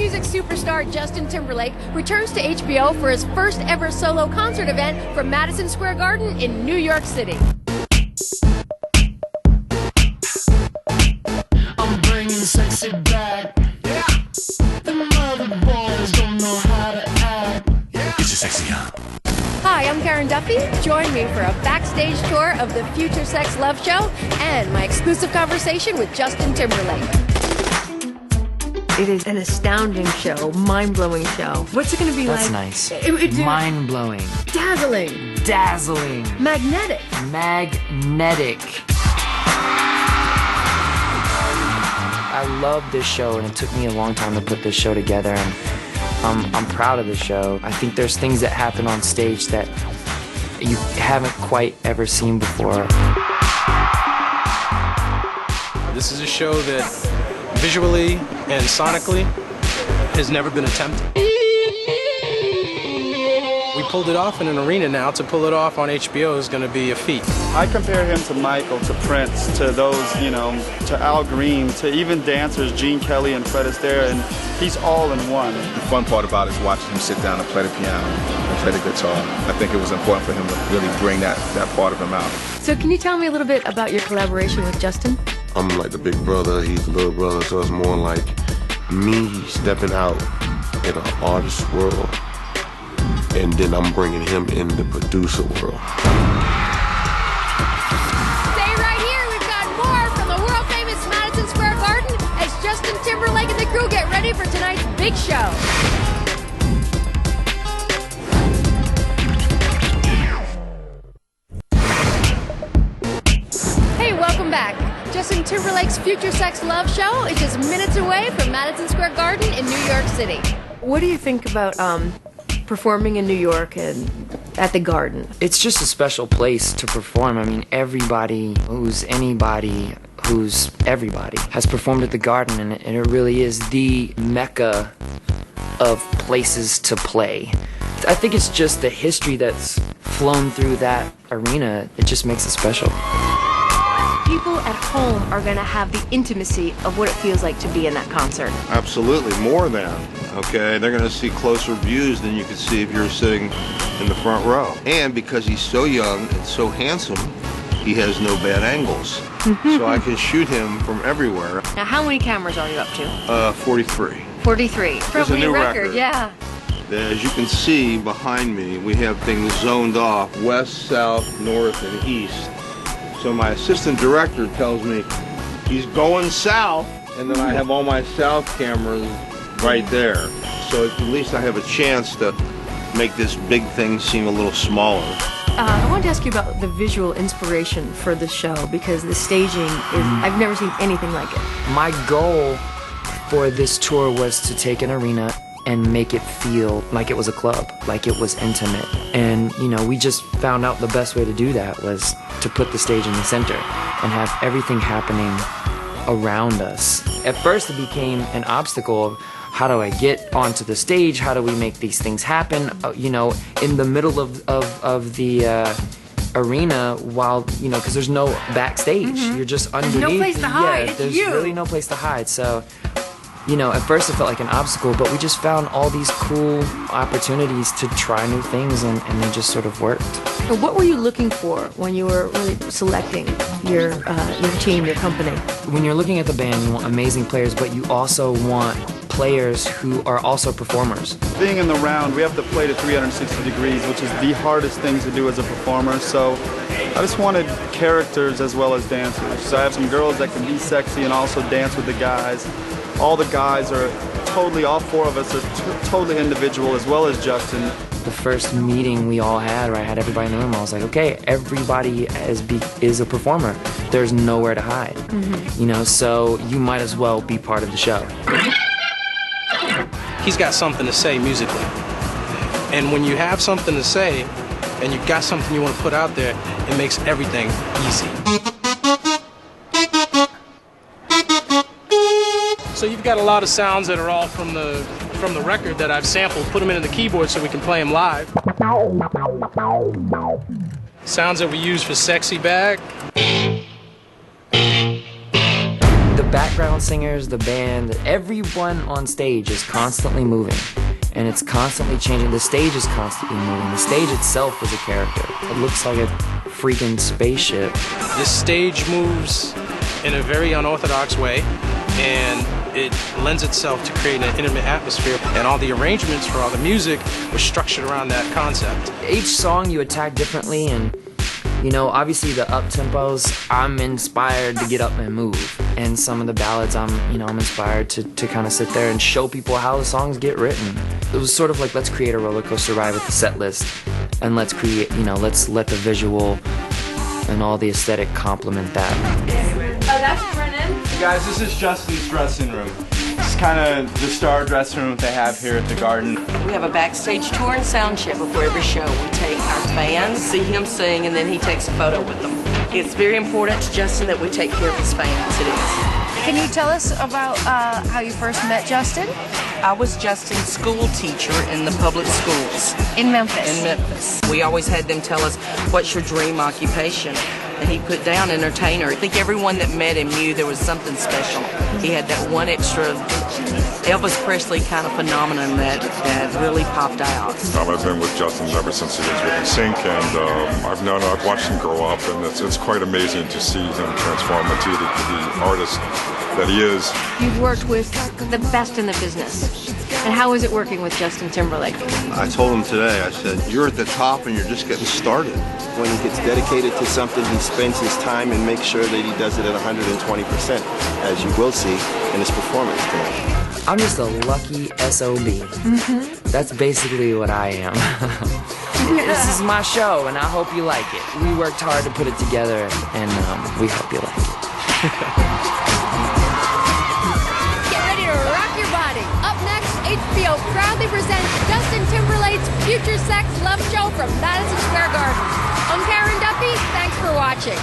music superstar Justin Timberlake returns to HBO for his first ever solo concert event from Madison Square Garden in New York City. I'm bringing sexy back. Yeah. The mother boys don't know how to act. Yeah. Get your sexy on. Hi, I'm Karen Duffy. Join me for a backstage tour of the Future Sex Love Show and my exclusive conversation with Justin Timberlake. It is an astounding show, mind-blowing show. What's it going to be That's like? Nice. Mind-blowing. Dazzling. Dazzling. Magnetic. Magnetic. I love this show, and it took me a long time to put this show together, and I'm proud of the show. I think there's things that happen on stage that you haven't quite ever seen before. This is a show that visually and sonically has never been attempted. We pulled it off in an arena. Now to pull it off on HBO is going to be a feat. I compare him to Michael, to Prince, to those, to Al Green, to even dancers, Gene Kelly and Fred Astaire, and he's all in one. The fun part about it is watching him sit down and play the piano and play the guitar. I think it was important for him to really bring that part of him out. So can you tell me a little bit about your collaboration with Justin? I'm like the big brother, he's the little brother, so it's more like me stepping out in an artist world, and then I'm bringing him in the producer world. Stay right here, we've got more from the world-famous Madison Square Garden as Justin Timberlake and the crew get ready for tonight's big show. Hey, welcome back. Justin Timberlake's Future Sex Love Show is just minutes away from Madison Square Garden in New York City. What do you think about performing in New York and at the Garden? It's just a special place to perform. I mean, everybody who's anybody who's everybody has performed at the Garden, and it really is the mecca of places to play. I think it's just the history that's flown through that arena. It just makes it special. People at home are going to have the intimacy of what it feels like to be in that concert. Absolutely, more than, okay? They're gonna see closer views than you could see if you're sitting in the front row. And because he's so young and so handsome, he has no bad angles. So I can shoot him from everywhere. Now, how many cameras are you up to? 43. 43. There's a Probably new record, record. yeah. As you can see behind me, we have things zoned off, west, south, north, and east. So my assistant director tells me he's going south, and then I have all my south cameras right there. So at least I have a chance to make this big thing seem a little smaller. I wanted to ask you about the visual inspiration for the show, because the staging is, I've never seen anything like it. My goal for this tour was to take an arena and make it feel like it was a club, like it was intimate. And, we just found out the best way to do that was to put the stage in the center and have everything happening around us. At first, it became an obstacle of how do I get onto the stage? How do we make these things happen? In the middle of the arena, while, because there's no backstage. You're just underneath. There's no place to hide. It's there's you. really no place to hide. So, at first it felt like an obstacle, but we just found all these cool opportunities to try new things, and they just sort of worked. So what were you looking for when you were really selecting your team, your company? When you're looking at the band, you want amazing players, but you also want players who are also performers. Being in the round, we have to play to 360 degrees, which is the hardest thing to do as a performer. So I just wanted characters as well as dancers. So I have some girls that can be sexy and also dance with the guys. All the guys are totally, all four of us are totally individual, as well as Justin. The first meeting we all had, where I had everybody in the room, I was like, okay, everybody is a performer. There's nowhere to hide. So you might as well be part of the show. He's got something to say musically. And when you have something to say, and you've got something you want to put out there, it makes everything easy. So you've got a lot of sounds that are all from the record that I've sampled, put them into the keyboard so we can play them live. Sounds that we use for Sexy Back. The background singers, the band, everyone on stage is constantly moving. And it's constantly changing. The stage is constantly moving. The stage itself is a character. It looks like a freaking spaceship. The stage moves in a very unorthodox way, and it lends itself to creating an intimate atmosphere. And all the arrangements for all the music was structured around that concept. Each song you attack differently, and you know, obviously the up tempos, I'm inspired to get up and move. And some of the ballads, I'm inspired to kind of sit there and show people how the songs get written. It was sort of like, let's create a roller coaster ride with the set list, and let's create, let's let the visual and all the aesthetic complement that. That's Brennan. Guys, this is Justin's dressing room. It's kind of the star dressing room that they have here at the Garden. We have a backstage tour and sound check before every show. We take our fans, see him sing, and then he takes a photo with them. It's very important to Justin that we take care of his fans. It is. Can you tell us about how you first met Justin? I was Justin's school teacher in the public schools. In Memphis? In Memphis. We always had them tell us, what's your dream occupation? And he put down entertainer. I think everyone that met him knew there was something special. He had that one extra Elvis Presley kind of phenomenon that really popped out. I've been with Justin ever since he was with NSYNC, and I've watched him grow up, and it's quite amazing to see him transform into the artist that he is. You've worked with the best in the business. And how is it working with Justin Timberlake? I told him today, I said, you're at the top and you're just getting started. When he gets dedicated to something, he spends his time and makes sure that he does it at 120%, as you will see in his performance tonight. I'm just a lucky SOB. That's basically what I am. This is my show, and I hope you like it. We worked hard to put it together, and we hope you like it. Get ready to rock your body. Up next, HBO proudly presents Justin Timberlake's Future Sex Love Show from Madison Square Garden. I'm Karen Duffy. Thanks for watching.